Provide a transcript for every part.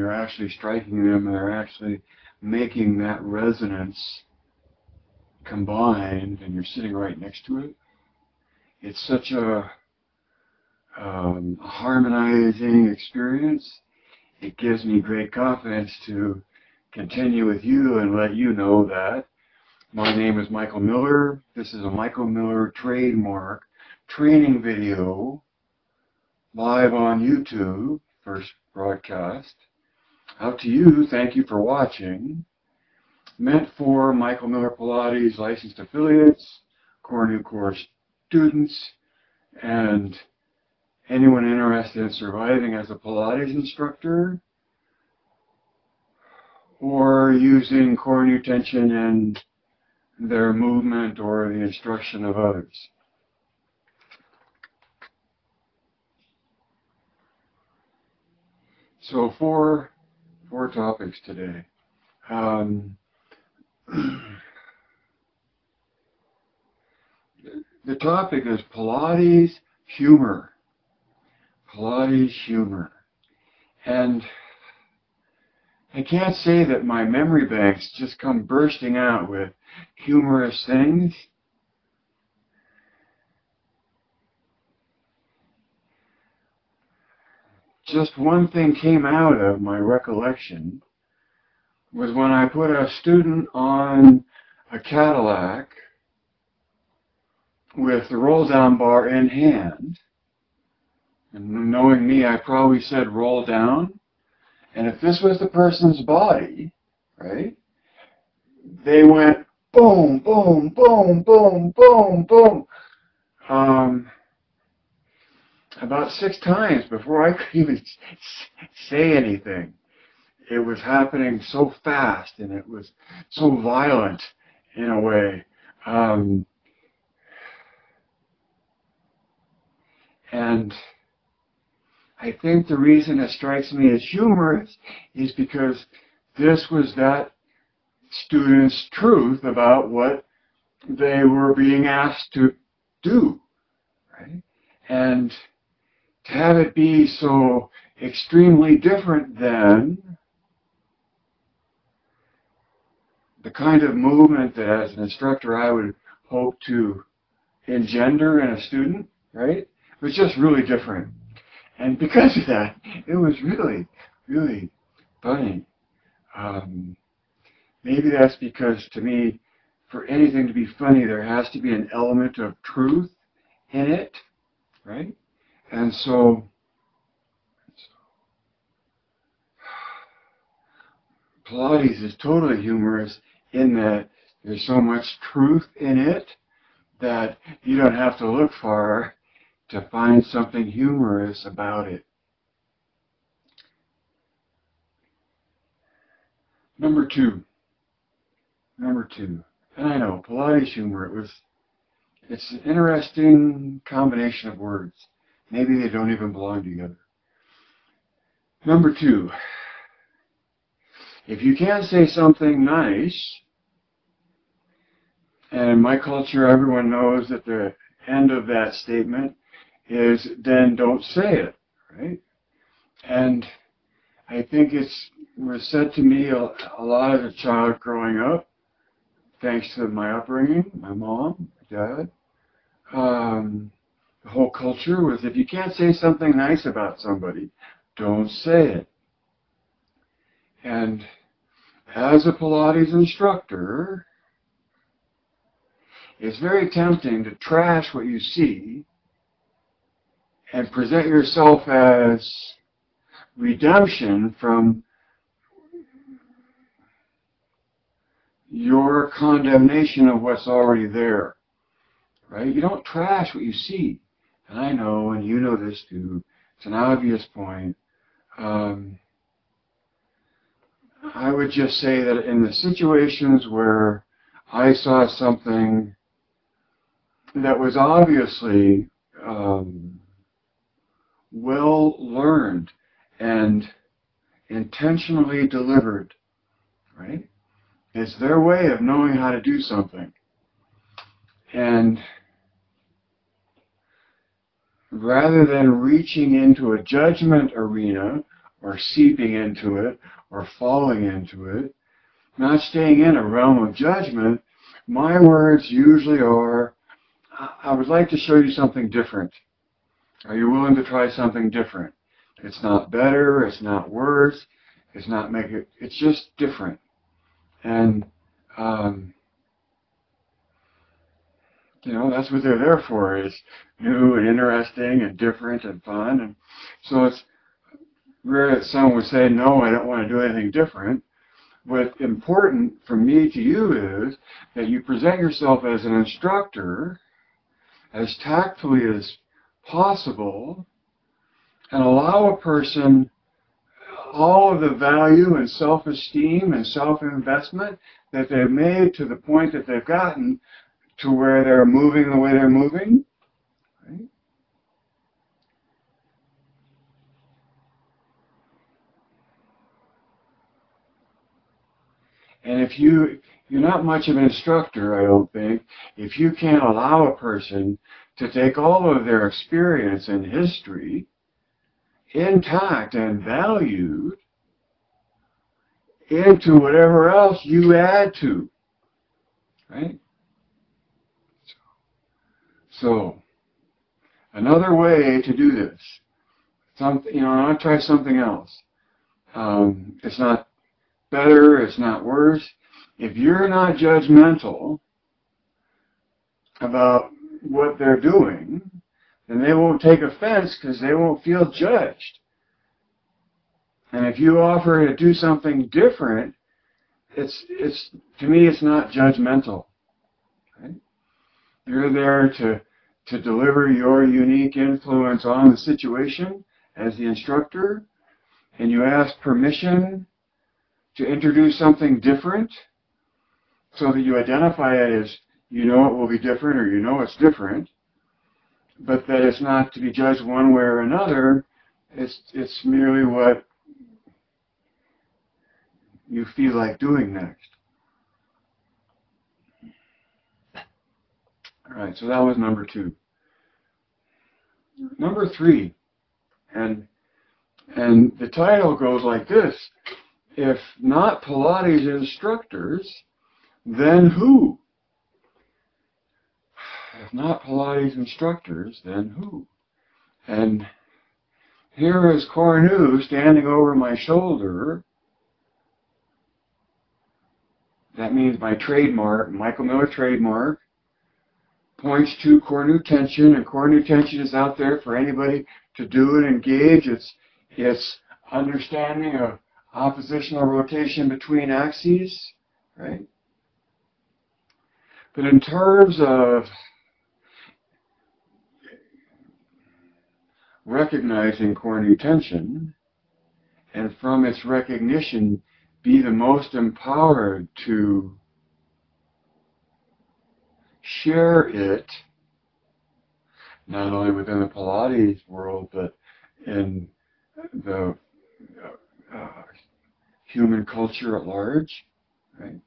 you're actually striking them and they're actually making that resonance combined and you're sitting right next to it. It's such a harmonizing experience. It gives me great confidence to continue with you and let you know that my name is Michael Miller. This is a Michael Miller trademark training video live on YouTube, first broadcast. Out to you, thank you for watching. Meant for Michael Miller Pilates licensed affiliates, core new course students, and anyone interested in surviving as a Pilates instructor or using core new tension in their movement or the instruction of others. So four topics today. The topic is Pilates humor. Pilates humor. And I can't say that my memory banks just come bursting out with humorous things. Just one thing came out of my recollection was when I put a student on a Cadillac with the roll down bar in hand. And knowing me, I probably said roll down. And if this was the person's body, right, they went boom, boom, boom, boom, boom, boom. About 6 times before I could even say anything. It was happening so fast and it was so violent in a way. And I think the reason it strikes me as humorous is because this was that student's truth about what they were being asked to do, right? And to have it be so extremely different than the kind of movement that as an instructor I would hope to engender in a student, right? It was just really different. And because of that, it was really, really funny. Maybe that's because, to me, for anything to be funny, there has to be an element of truth in it, right? And so, Pilates is totally humorous in that there's so much truth in it that you don't have to look far to find something humorous about it. Number two, and I know, Pilates humor, it's an interesting combination of words. Maybe they don't even belong together. Number 2, if you can't say something nice, and in my culture everyone knows that the end of that statement is then don't say it, right? And I think it was said to me a lot as a child growing up, thanks to my upbringing, my mom, my dad. The whole culture was, if you can't say something nice about somebody, don't say it. And as a Pilates instructor, it's very tempting to trash what you see and present yourself as redemption from your condemnation of what's already there, right? You don't trash what you see. And I know, and you know this too, it's an obvious point. I would just say that in the situations where I saw something that was obviously well learned and intentionally delivered, right? It's their way of knowing how to do something. And rather than reaching into a judgment arena or seeping into it or falling into it, not staying in a realm of judgment, my words usually are, I would like to show you something different. Are you willing to try something different? It's not better, it's not worse, it's just different. And, that's what they're there for, is new and interesting and different and fun. And so it's rare that someone would say, no, I don't want to do anything different. What's important from me to you is that you present yourself as an instructor as tactfully as possible and allow a person all of the value and self-esteem and self-investment that they've made to the point that they've gotten to where they're moving the way they're moving. Right? And if you're not much of an instructor, I don't think, if you can't allow a person to take all of their experience and history intact and valued into whatever else you add to, right? So, another way to do this, I want to try something else. It's not better, it's not worse. If you're not judgmental about what they're doing, then they won't take offense because they won't feel judged. And if you offer to do something different, to me, it's not judgmental. Right? You're there to deliver your unique influence on the situation as the instructor, and you ask permission to introduce something different so that you identify it as it will be different or it's different, but that it's not to be judged one way or another. It's merely what you feel like doing next. All right, so that was number 2. Number 3, and the title goes like this: if not Pilates instructors, then who? If not Pilates instructors, then who? And here is Cornu standing over my shoulder. That means my trademark, Michael Miller trademark, points to Cornu tension, and Cornu tension is out there for anybody to do and engage. It's understanding of oppositional rotation between axes, right? But in terms of recognizing Cornu tension, and from its recognition, be the most empowered to share it, not only within the Pilates world, but in the human culture at large, right?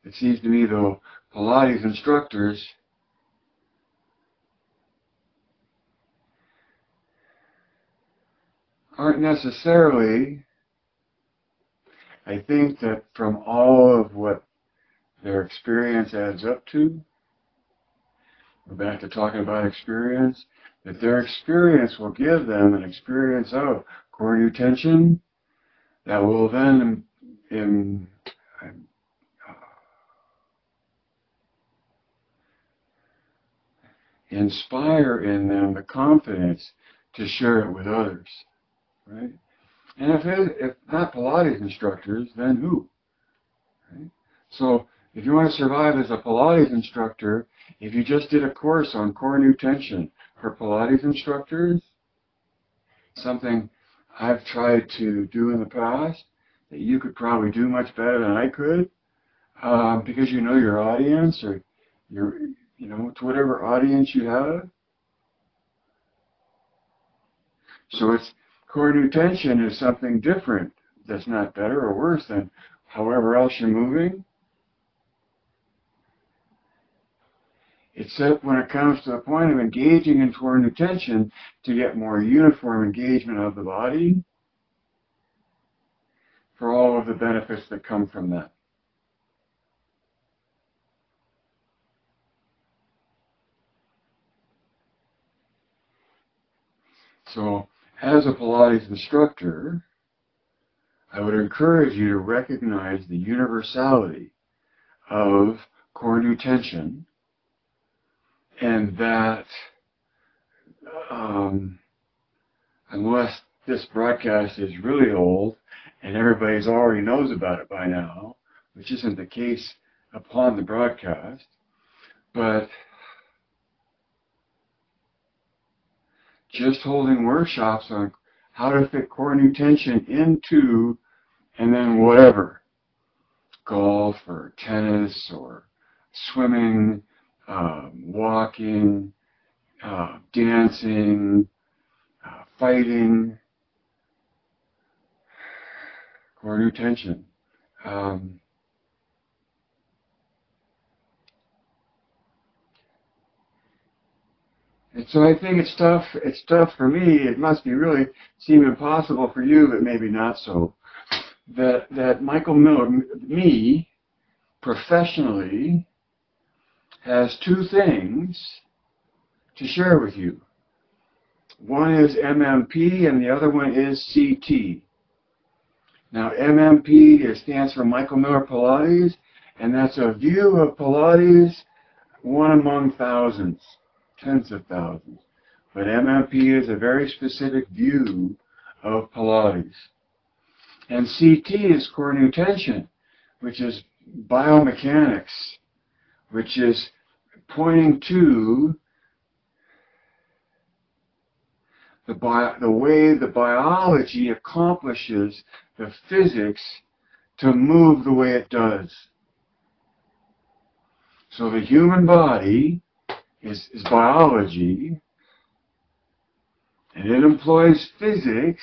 It seems to me, though, Pilates instructors aren't necessarily, I think that from all of what their experience adds up to, we're back to talking about experience, that their experience will give them an experience of Cornu tension that will then inspire in them the confidence to share it with others, right? And if not Pilates instructors, then who? Right? So if you want to survive as a Pilates instructor, if you just did a course on Cornu tension for Pilates instructors, something I've tried to do in the past that you could probably do much better than I could, because you know your audience, or to whatever audience you have. So Cornu tension is something different that's not better or worse than however else you're moving. Except when it comes to the point of engaging in core nutension to get more uniform engagement of the body for all of the benefits that come from that. So, as a Pilates instructor, I would encourage you to recognize the universality of core nutention, and that unless this broadcast is really old and everybody's already knows about it by now, which isn't the case upon the broadcast, but just holding workshops on how to fit core nutention into, and then whatever, golf or tennis or swimming, walking, dancing, fighting, core nutention. And so I think it's tough for me. It must be really seem impossible for you, but maybe not so. That Michael Miller, me, professionally, has two things to share with you. One is MMP and the other one is CT. Now MMP stands for Michael Miller Pilates, and that's a view of Pilates, one among thousands, tens of thousands. But MMP is a very specific view of Pilates. And CT is core nutention, which is biomechanics, which is pointing to the way the biology accomplishes the physics to move the way it does. So the human body is biology, and it employs physics.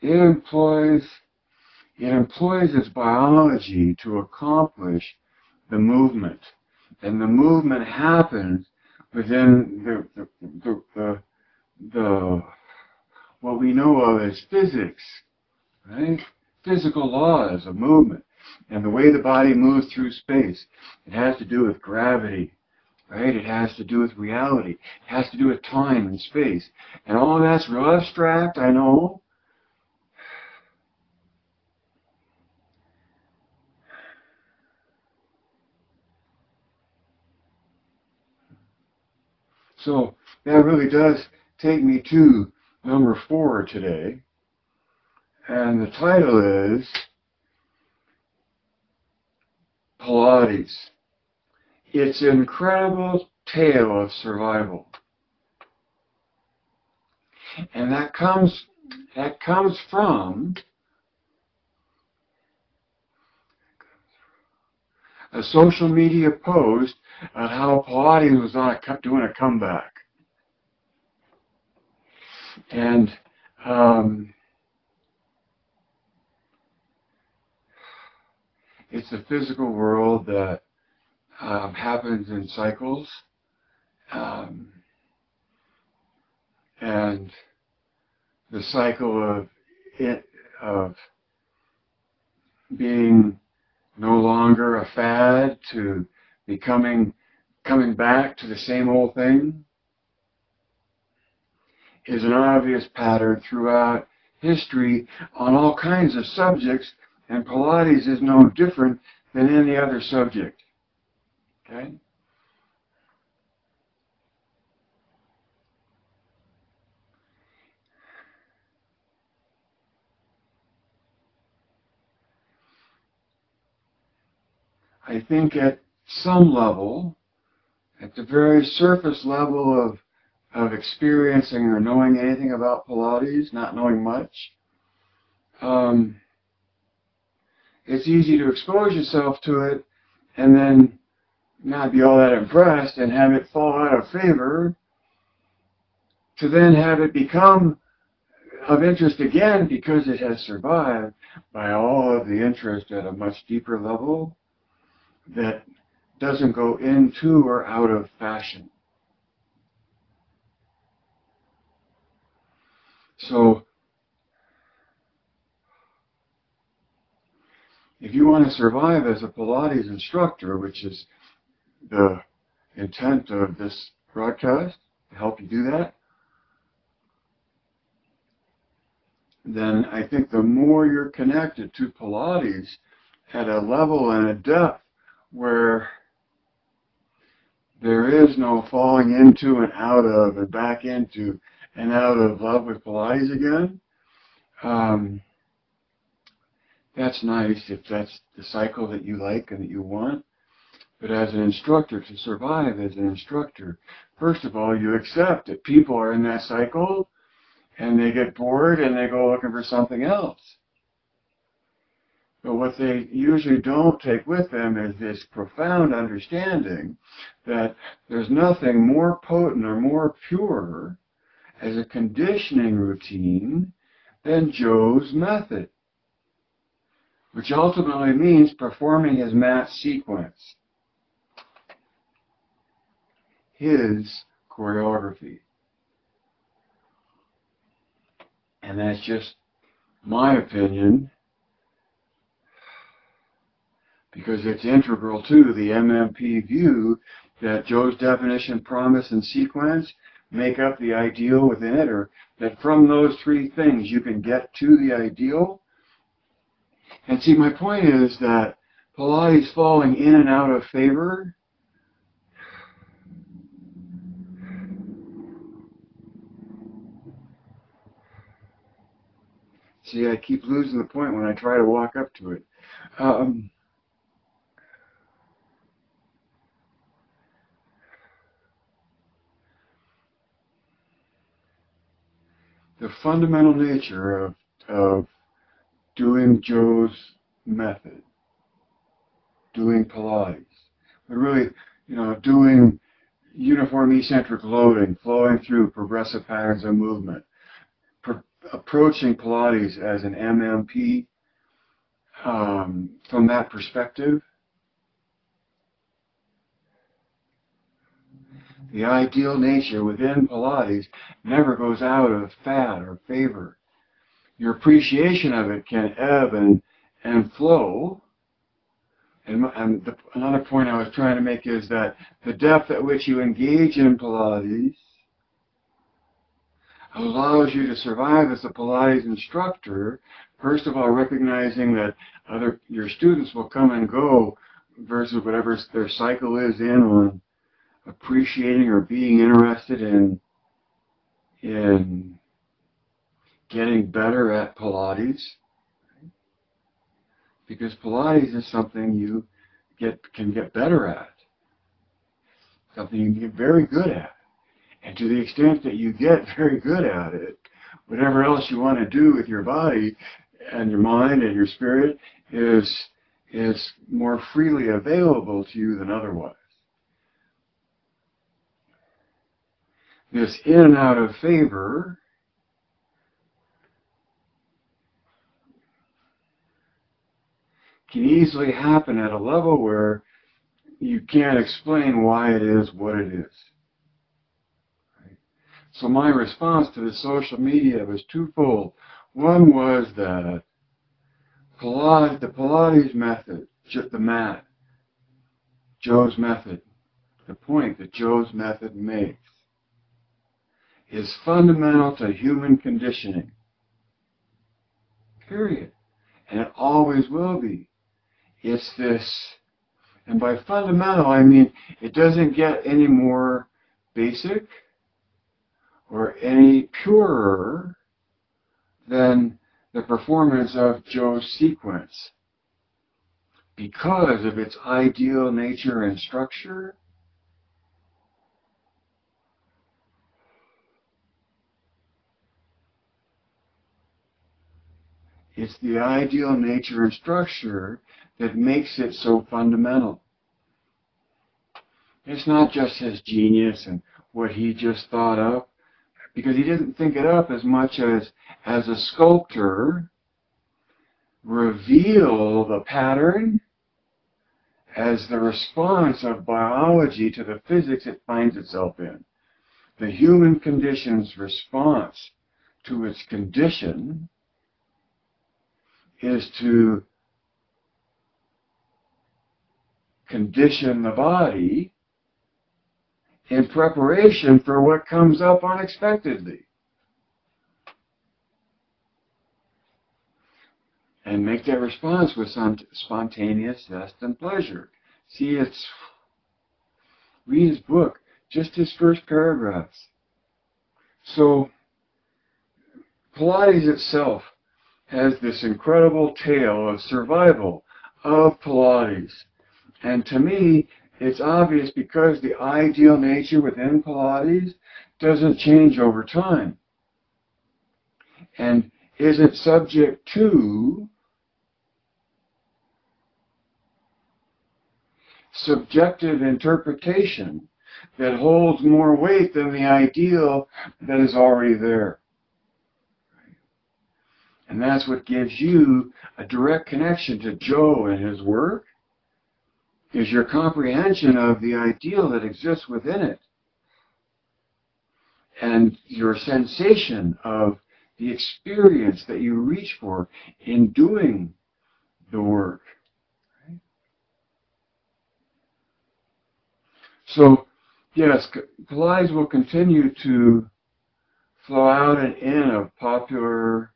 It employs its biology to accomplish the movement, and the movement happens within the what we know of as physics, right? Physical laws of movement and the way the body moves through space. It has to do with gravity, right? It has to do with reality. It has to do with time and space. And all of that's real abstract, I know. So that really does take me to number 4 today. And the title is Pilates, Its Incredible Tale of Survival. And that comes from a social media post on how Pilates was doing a comeback. And it's a physical world that happens in cycles, and the cycle of being no longer a fad to coming back to the same old thing is an obvious pattern throughout history on all kinds of subjects, and Pilates is no different than any other subject. Okay? I think at some level, at the very surface level of experiencing or knowing anything about Pilates, not knowing much, it's easy to expose yourself to it and then not be all that impressed and have it fall out of favor, to then have it become of interest again because it has survived by all of the interest at a much deeper level that doesn't go into or out of fashion. So if you want to survive as a Pilates instructor, which is the intent of this broadcast, to help you do that, then I think the more you're connected to Pilates at a level and a depth where there is no falling into and out of and back into and out of love with Pilates again, that's nice if that's the cycle that you like and that you want. But as an instructor, to survive as an instructor, first of all, you accept that people are in that cycle and they get bored and they go looking for something else. But what they usually don't take with them is this profound understanding that there's nothing more potent or more pure as a conditioning routine than Joe's method, which ultimately means performing his mat sequence, his choreography. And that's just my opinion, because it's integral to the MMP view that Joe's definition, promise, and sequence make up the ideal within it, or that from those three things you can get to the ideal. And see, my point is that Pilates falling in and out of favor see, I keep losing the point when I try to walk up to it. The fundamental nature of doing Joe's method, doing Pilates, but really, doing uniform eccentric loading, flowing through progressive patterns of movement, approaching Pilates as an MMP from that perspective. The ideal nature within Pilates never goes out of fad or favor. Your appreciation of it can ebb and flow. And another point I was trying to make is that the depth at which you engage in Pilates allows you to survive as a Pilates instructor, first of all recognizing that your students will come and go versus whatever their cycle is in on appreciating or being interested in getting better at Pilates, because Pilates is something you can get better at, something you can get very good at. And to the extent that you get very good at it, whatever else you want to do with your body and your mind and your spirit is more freely available to you than otherwise. This in and out of favor can easily happen at a level where you can't explain why it is what it is. Right? So my response to the social media was twofold. One was that the Pilates method, just the mat, Joe's method, the point that Joe's method makes, is fundamental to human conditioning. Period. And it always will be. It's this, and by fundamental I mean it doesn't get any more basic or any purer than the performance of Joe's sequence, because of its ideal nature and structure. It's the ideal nature and structure that makes it so fundamental. It's not just his genius and what he just thought up, because he didn't think it up as much as a sculptor reveal the pattern as the response of biology to the physics it finds itself in. The human condition's response to its condition is to condition the body in preparation for what comes up unexpectedly. And make that response with some spontaneous zest and pleasure. See, read his book, just his first paragraphs. So, Pilates itself has this incredible tale of survival of Pilates. And to me, it's obvious because the ideal nature within Pilates doesn't change over time and isn't subject to subjective interpretation that holds more weight than the ideal that is already there. And that's what gives you a direct connection to Joe and his work, is your comprehension of the ideal that exists within it and your sensation of the experience that you reach for in doing the work. So, yes, Pilates will continue to flow out and in of popular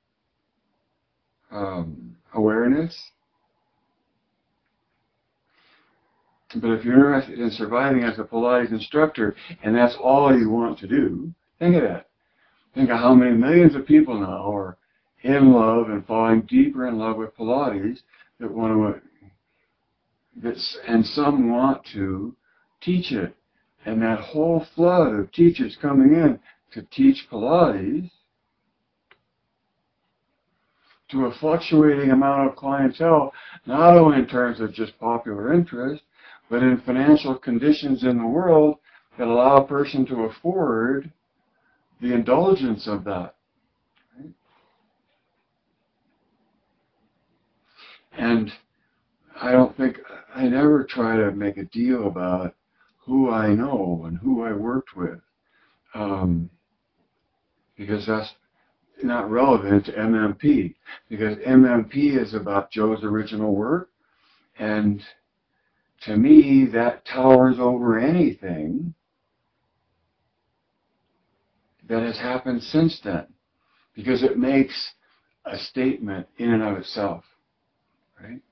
awareness. But if you're interested in surviving as a Pilates instructor, and that's all you want to do, think of that. Think of how many millions of people now are in love and falling deeper in love with Pilates and some want to teach it. And that whole flood of teachers coming in to teach Pilates to a fluctuating amount of clientele, not only in terms of just popular interest, but in financial conditions in the world that allow a person to afford the indulgence of that. Right? And I never try to make a deal about who I know and who I worked with, because that's not relevant to MMP, because MMP is about Joe's original work, and to me that towers over anything that has happened since then, because it makes a statement in and of itself, right?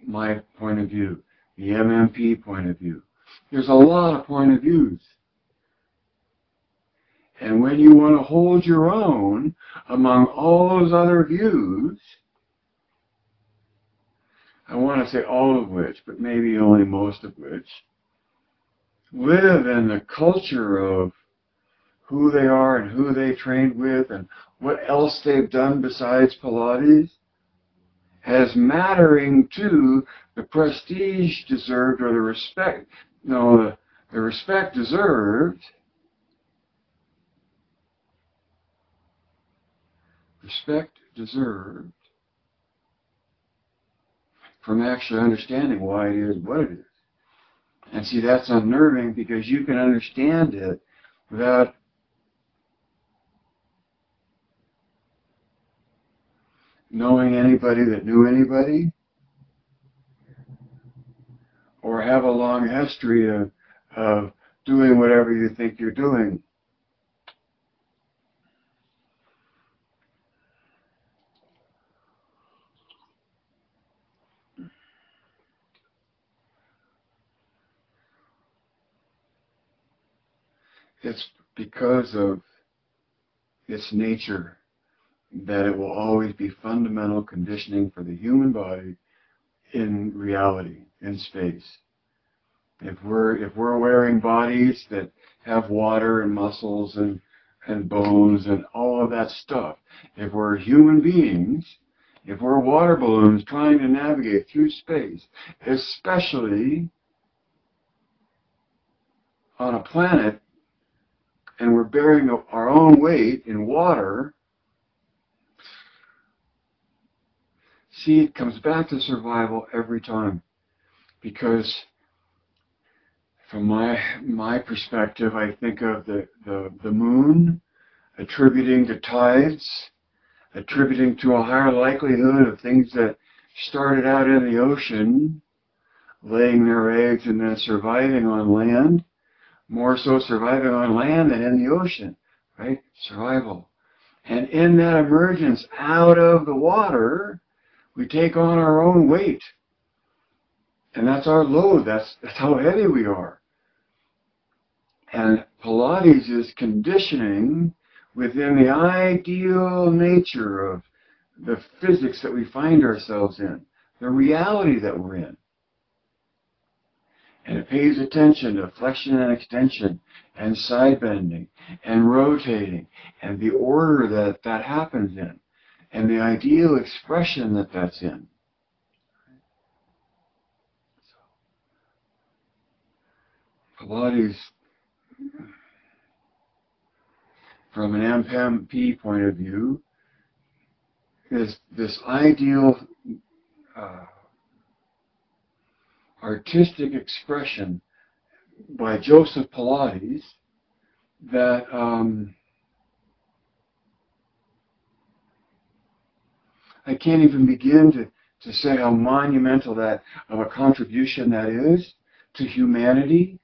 My point of view, the MMP point of view. There's a lot of point of views. And when you want to hold your own among all those other views, I want to say all of which, but maybe only most of which, live in the culture of who they are and who they trained with and what else they've done besides Pilates, as mattering to the prestige deserved or the respect deserved from actually understanding why it is what it is. And see, that's unnerving because you can understand it without knowing anybody that knew anybody, or have a long history of doing whatever you think you're doing. It's because of its nature that it will always be fundamental conditioning for the human body in reality, in space. If we're wearing bodies that have water and muscles and bones and all of that stuff, if we're human beings, if we're water balloons trying to navigate through space, especially on a planet, and we're bearing our own weight in water, see, it comes back to survival every time. because from my perspective, I think of the moon attributing to tides, attributing to a higher likelihood of things that started out in the ocean, laying their eggs and then surviving on land, more so surviving on land than in the ocean, right? Survival. And in that emergence out of the water, we take on our own weight. And that's our load. That's how heavy we are. And Pilates is conditioning within the ideal nature of the physics that we find ourselves in, the reality that we're in. And it pays attention to flexion and extension and side bending and rotating and the order that that happens in and the ideal expression that that's in. Pilates, from an MPP point of view, is this ideal artistic expression by Joseph Pilates that I can't even begin to say how monumental that of a contribution that is to humanity,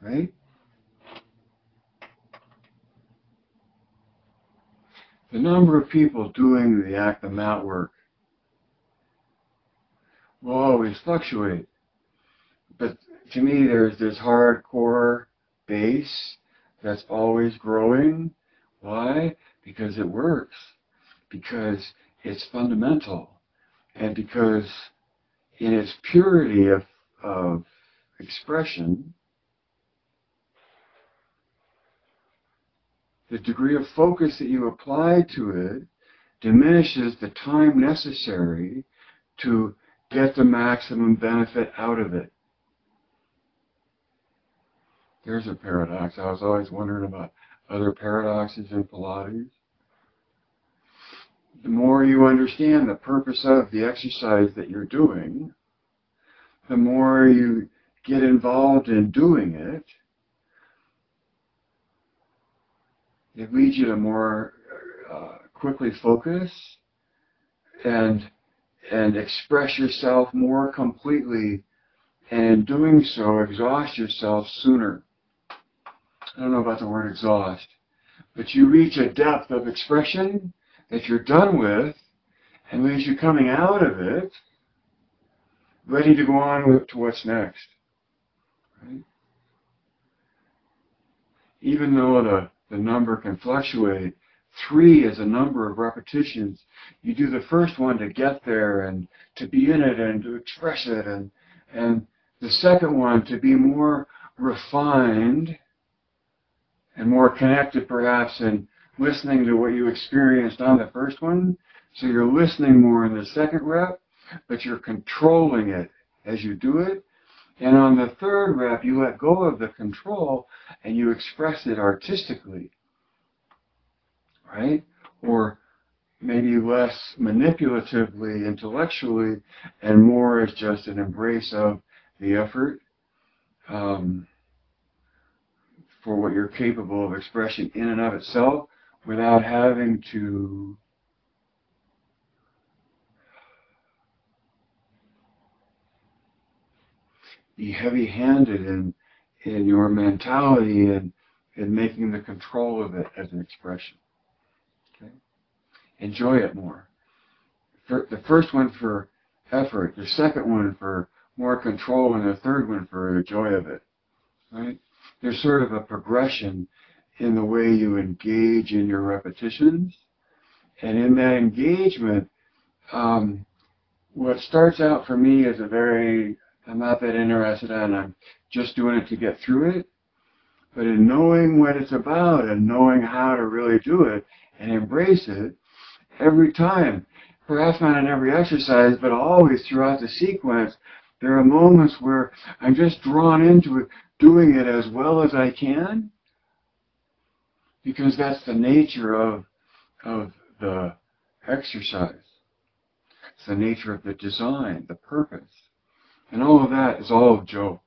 right? The number of people doing the act of mat work will always fluctuate. But to me, there's this hardcore base that's always growing. Why? Because it works. Because it's fundamental. And because in its purity of expression, the degree of focus that you apply to it diminishes the time necessary to get the maximum benefit out of it. There's a paradox. I was always wondering about other paradoxes in Pilates. The more you understand the purpose of the exercise that you're doing, the more you get involved in doing it, it leads you to more quickly focus and express yourself more completely, and in doing so, exhaust yourself sooner. I don't know about the word exhaust, but you reach a depth of expression that you're done with, and leaves you coming out of it, ready to go on to what's next. Right? Even though the number can fluctuate, 3 is a number of repetitions. You do the first one to get there and to be in it and to express it, and the second one to be more refined and more connected perhaps in listening to what you experienced on the first one. So you're listening more in the second rep, but you're controlling it as you do it. And on the third rep, you let go of the control and you express it artistically, right? Or maybe less manipulatively, intellectually, and more as just an embrace of the effort for what you're capable of expressing in and of itself without having to be heavy-handed in your mentality and in making the control of it as an expression. Okay? Enjoy it more. The first one for effort, the second one for more control, and the third one for the joy of it. Right? There's sort of a progression in the way you engage in your repetitions, and in that engagement, what starts out for me as I'm not that interested in, I'm just doing it to get through it, but in knowing what it's about and knowing how to really do it and embrace it every time, perhaps not in every exercise, but always throughout the sequence, there are moments where I'm just drawn into it, doing it as well as I can, because that's the nature of the exercise. It's the nature of the design, the purpose. And all of that is all of Joe.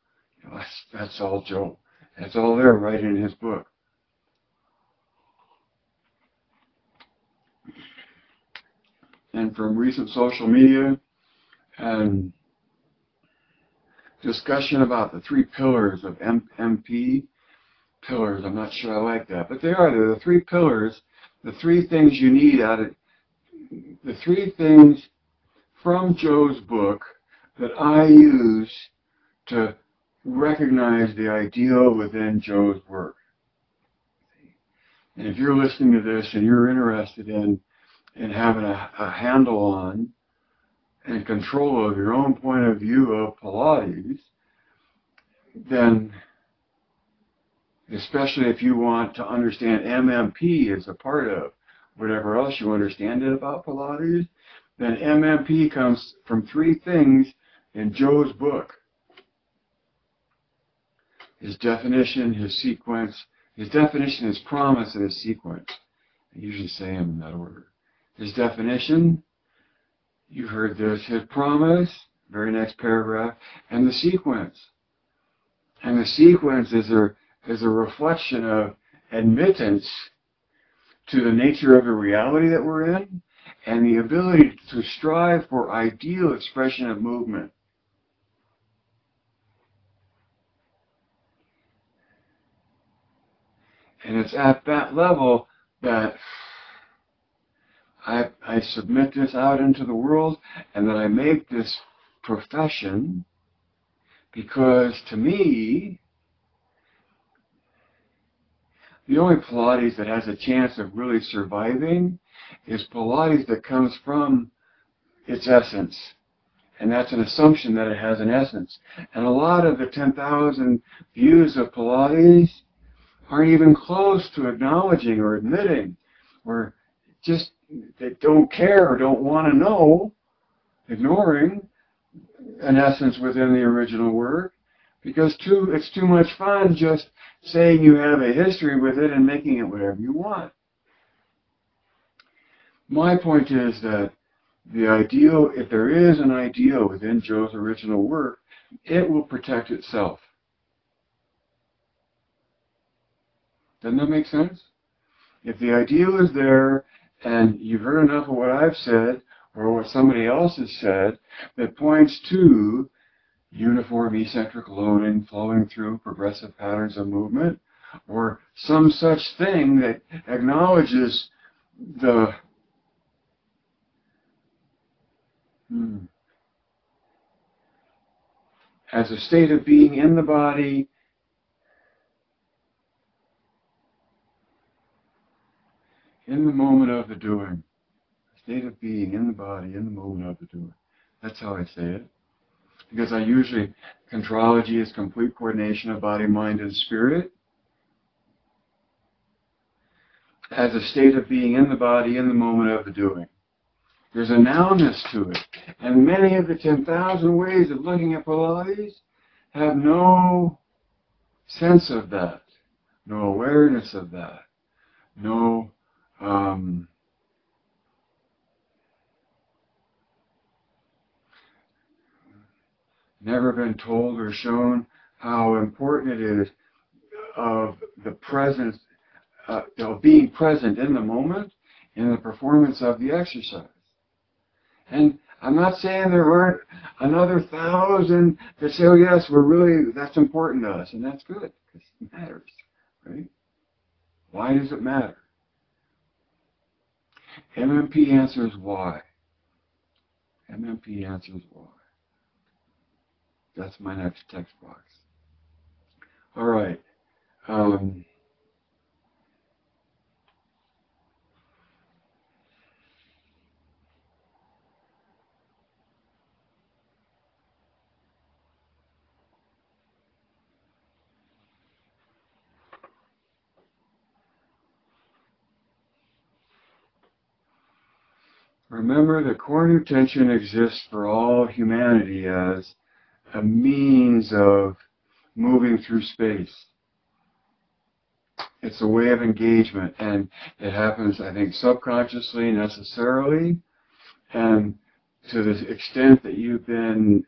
That's all Joe. It's all there right in his book. And from recent social media and discussion about the 3 pillars of MP, pillars, I'm not sure I like that, but they're the 3 pillars, the 3 things you need out of, the 3 things from Joe's book that I use to recognize the ideal within Joe's work. And if you're listening to this and you're interested in having a handle on and control of your own point of view of Pilates, then, especially if you want to understand MMP as a part of whatever else you understand it about Pilates, then MMP comes from 3 things in Joe's book. His definition, his sequence, his definition, his promise, and his sequence. I usually say them in that order. His definition, you heard this, his promise, very next paragraph, and the sequence. And the sequence is a reflection of admittance to the nature of the reality that we're in and the ability to strive for ideal expression of movement. And it's at that level that I submit this out into the world and that I make this profession, because to me, the only Pilates that has a chance of really surviving is Pilates that comes from its essence. And that's an assumption that it has an essence. And a lot of the 10,000 views of Pilates aren't even close to acknowledging or admitting, or just they don't care or don't want to know, ignoring an essence within the original work, because it's too much fun just saying you have a history with it and making it whatever you want. My point is that the ideal, if there is an ideal within Joe's original work, it will protect itself. Doesn't that make sense? If the ideal is there, and you've heard enough of what I've said, or what somebody else has said, that points to uniform eccentric loading flowing through progressive patterns of movement, or some such thing that acknowledges the as a state of being in the body, in the moment of the doing. State of being in the body, in the moment of the doing. That's how I say it. Because I usually, contrology is complete coordination of body, mind, and spirit. As a state of being in the body, in the moment of the doing. There's a nounness to it. And many of the 10,000 ways of looking at Pilates have no sense of that, no awareness of that, no never been told or shown how important it is of the presence, of being present in the moment in the performance of the exercise. And I'm not saying there aren't another 1,000 that say, oh yes, that's important to us, and that's good, because it matters, right? Why does it matter? MMP answers why. MMP answers why. That's my next text box. All right. Remember that core nutension exists for all humanity as a means of moving through space. It's a way of engagement, and it happens, I think, subconsciously, necessarily, and to the extent that you've been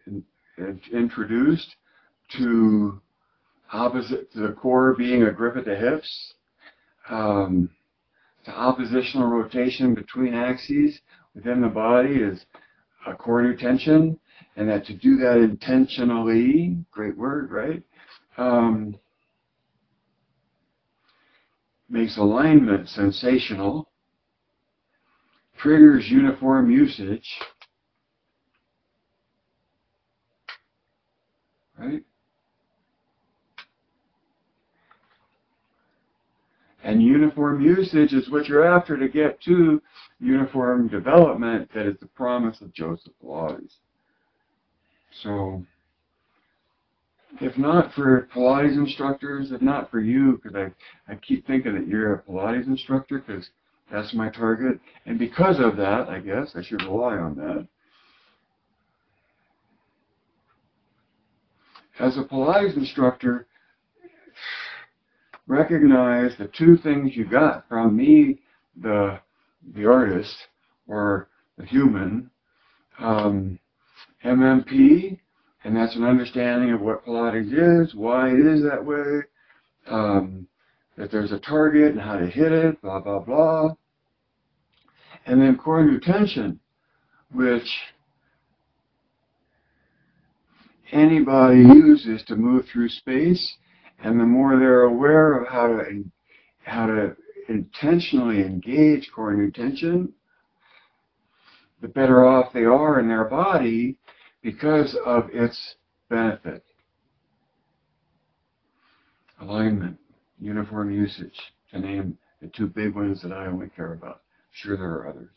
introduced to the core being a grip at the hips, to oppositional rotation between axes within the body is a core nutension, and that to do that intentionally, great word, right? Makes alignment sensational, triggers uniform usage, right? And uniform usage is what you're after to get to uniform development that is the promise of Joseph Pilates. So, if not for Pilates instructors, if not for you, because I keep thinking that you're a Pilates instructor, because that's my target, and because of that, I guess, I should rely on that. As a Pilates instructor, recognize the two things you got from me, the artist, or the human, MMP, and that's an understanding of what Pilates is, why it is that way, that there's a target and how to hit it, blah, blah, blah. And then core nutension, which anybody uses to move through space, and the more they're aware of how to intentionally engage core nutension, the better off they are in their body because of its benefit. Alignment, uniform usage, to name the two big ones that I only care about. Sure, there are others.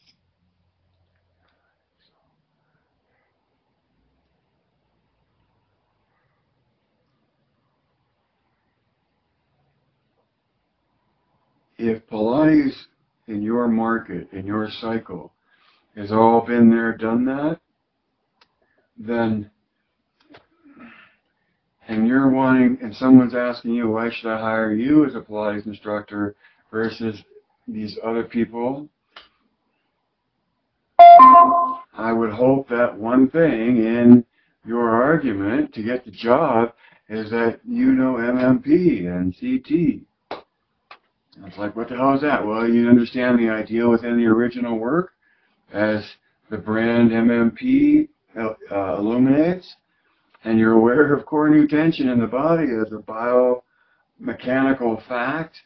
If Pilates in your market, in your cycle, has all been there, done that, then, and you're wanting, and someone's asking you, why should I hire you as a Pilates instructor versus these other people? I would hope that one thing in your argument to get the job is that you know MMP and CT. It's like, what the hell is that? Well, you understand the ideal within the original work as the brand MMP illuminates, and you're aware of core nutension in the body as a biomechanical fact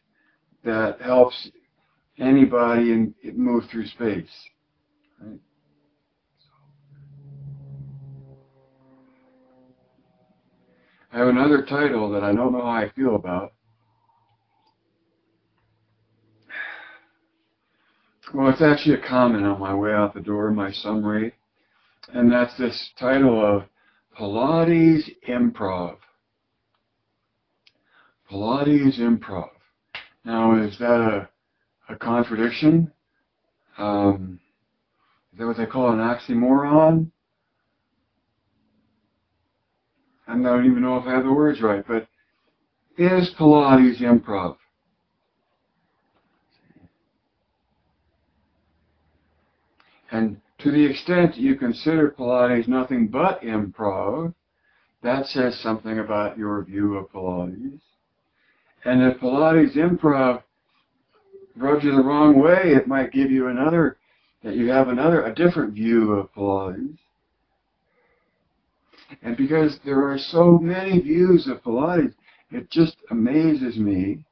that helps anybody move through space. Right? I have another title that I don't know how I feel about. Well, it's actually a comment on my way out the door, my summary, and that's this title of Pilates Improv. Pilates Improv. Now, is that a contradiction? Is that what they call an oxymoron? I don't even know if I have the words right, but is Pilates improv? And to the extent that you consider Pilates nothing but improv, that says something about your view of Pilates. And if Pilates improv rubs you the wrong way, it might give you a different view of Pilates. And because there are so many views of Pilates, it just amazes me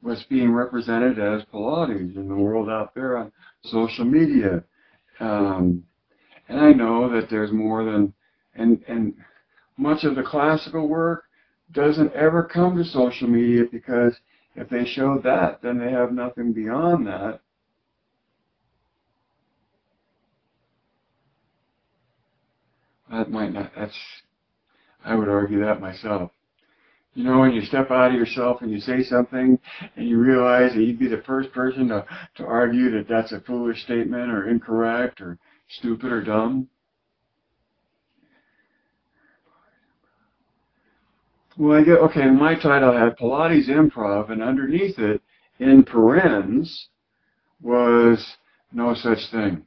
what's being represented as Pilates in the world out there on social media. And I know that there's more than, and much of the classical work doesn't ever come to social media, because if they show that, then they have nothing beyond that. That might not, I would argue that myself. You know, when you step out of yourself and you say something and you realize that you'd be the first person to argue that that's a foolish statement or incorrect or stupid or dumb. Well, in my title I had Pilates Improv, and underneath it, in parens, was no such thing.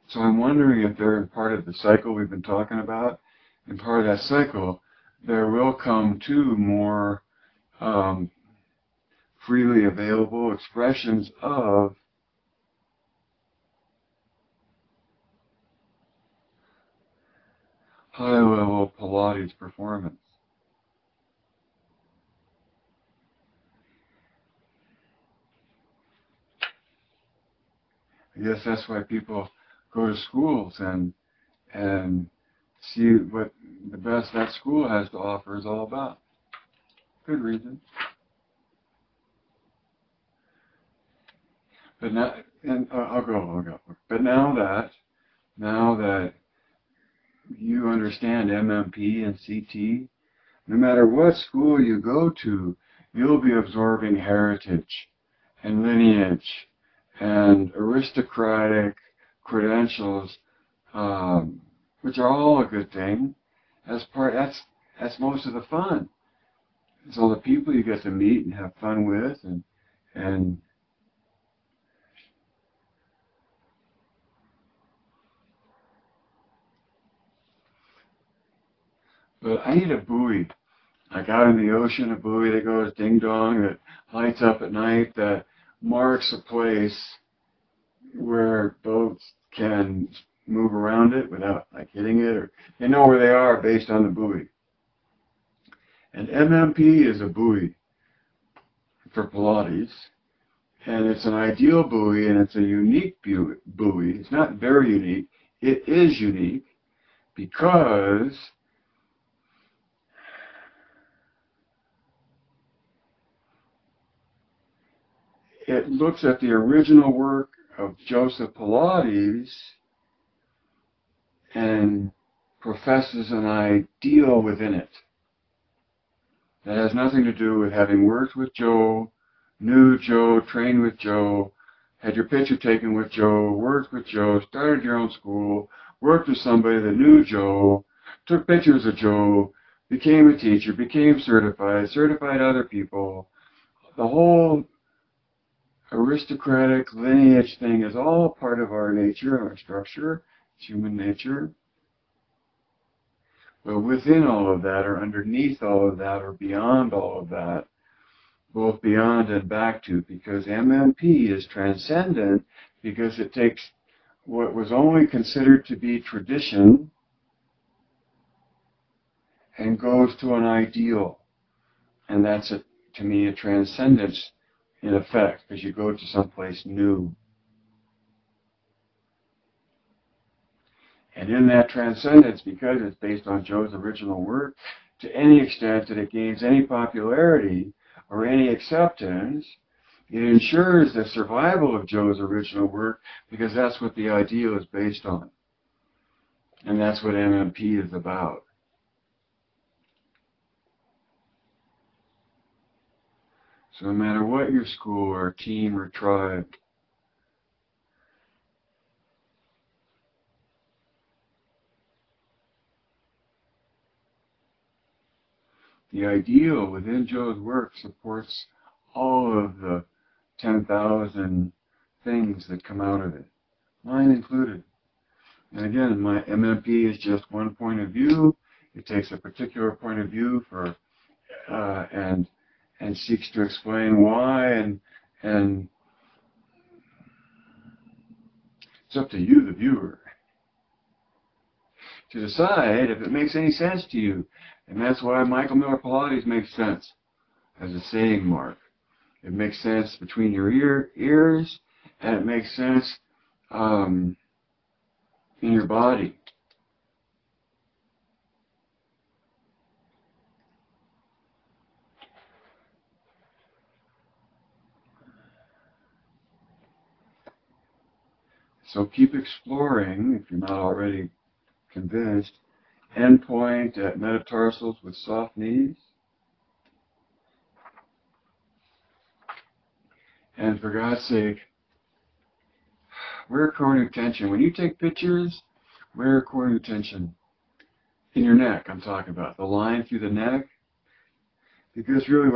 So I'm wondering if they're part of the cycle we've been talking about. And part of that cycle, there will come two more freely available expressions of high-level Pilates performance. I guess that's why people go to schools and see what the best that school has to offer is all about. Good reason. But now, and I'll go. But now that you understand MMP and CT, no matter what school you go to, you'll be absorbing heritage and lineage and aristocratic credentials, which are all a good thing. That's most of the fun. It's all the people you get to meet and have fun with, and but I need a buoy. Like out in the ocean, a buoy that goes ding dong, that lights up at night, that marks a place where boats can move around it without like hitting it, or they know where they are based on the buoy. And MMP is a buoy for Pilates, and it's an ideal buoy, and it's a unique buoy. It's not very unique. It is unique because it looks at the original work of Joseph Pilates and professes an ideal within it that has nothing to do with having worked with Joe, knew Joe, trained with Joe, had your picture taken with Joe, worked with Joe, started your own school, worked with somebody that knew Joe, took pictures of Joe, became a teacher, became certified other people. The whole aristocratic lineage thing is all part of our nature, our structure, it's human nature. But within all of that, or underneath all of that, or beyond all of that, both beyond and back to, because MMP is transcendent, because it takes what was only considered to be tradition and goes to an ideal. And that's, to me, a transcendence in effect, because you go to someplace new. And in that transcendence, because it's based on Joe's original work, to any extent that it gains any popularity or any acceptance, it ensures the survival of Joe's original work, because that's what the ideal is based on. And that's what MMP is about. So no matter what your school or team or tribe, the ideal within Joe's work supports all of the 10,000 things that come out of it, mine included. And again, my MMP is just one point of view. It takes a particular point of view for and seeks to explain why, and it's up to you, the viewer, to decide if it makes any sense to you. And that's why Michael Miller Pilates makes sense as a saying mark. It makes sense between your ears, and it makes sense in your body. So keep exploring, if you're not already convinced. Endpoint at metatarsals with soft knees. And for God's sake, wear core tension. When you take pictures, wear core tension. In your neck, I'm talking about. The line through the neck. Because really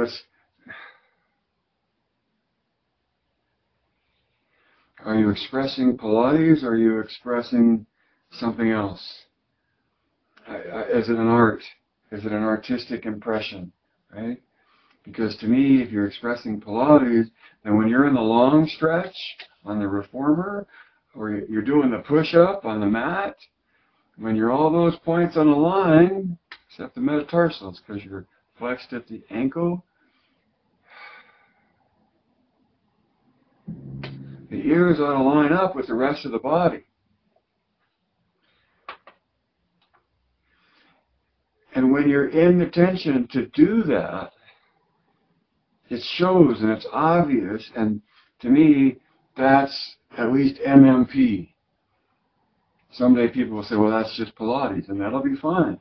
are you expressing Pilates or are you expressing something else? Is it an art? Is it an artistic impression? Right? Because to me, if you're expressing Pilates, then when you're in the long stretch on the reformer, or you're doing the push-up on the mat, when you're all those points on the line, except the metatarsals, because you're flexed at the ankle, the ears ought to line up with the rest of the body. And when you're in the tension to do that, it shows and it's obvious, and to me, that's at least MMP. Someday people will say, well, that's just Pilates, and that'll be fine.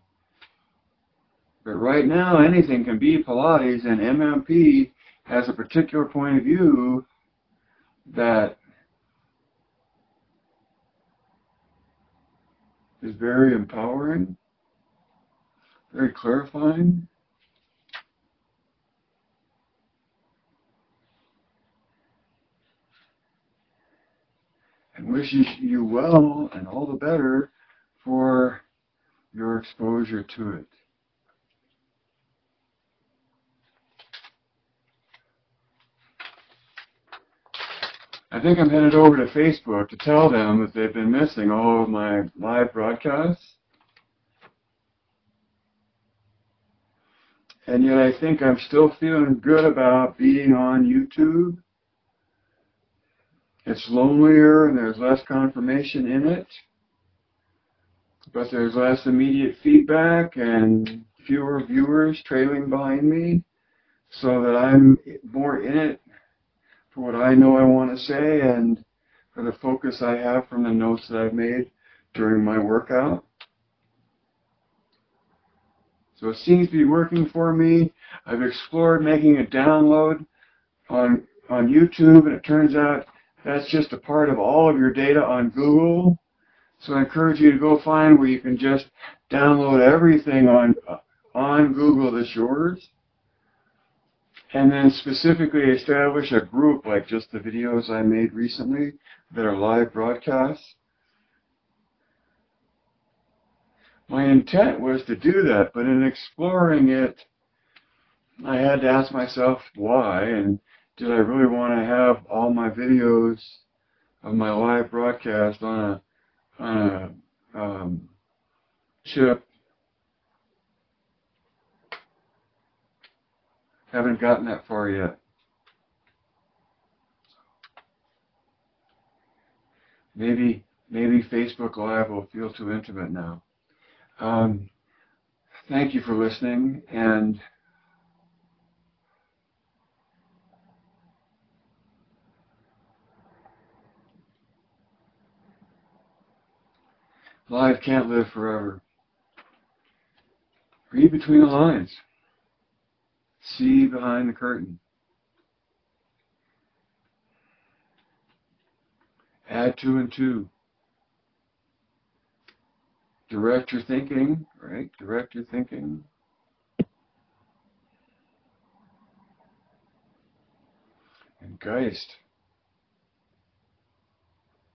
But right now, anything can be Pilates, and MMP has a particular point of view that is very empowering, very clarifying. And wishes you well and all the better for your exposure to it. I think I'm headed over to Facebook to tell them that they've been missing all of my live broadcasts. And yet I think I'm still feeling good about being on YouTube. It's lonelier and there's less confirmation in it. But there's less immediate feedback and fewer viewers trailing behind me, so that I'm more in it for what I know I want to say and for the focus I have from the notes that I've made during my workout. So it seems to be working for me. I've explored making a download on YouTube, and it turns out that's just a part of all of your data on Google. So I encourage you to go find where you can just download everything on Google that's yours. And then specifically establish a group like just the videos I made recently that are live broadcasts. My intent was to do that, but in exploring it, I had to ask myself why, and did I really want to have all my videos of my live broadcast on a chip? Haven't gotten that far yet. Maybe Facebook Live will feel too intimate now. Thank you for listening, and life can't live forever. Read between the lines. See behind the curtain. Add 2 and 2. Direct your thinking, right? Direct your thinking. And Geist.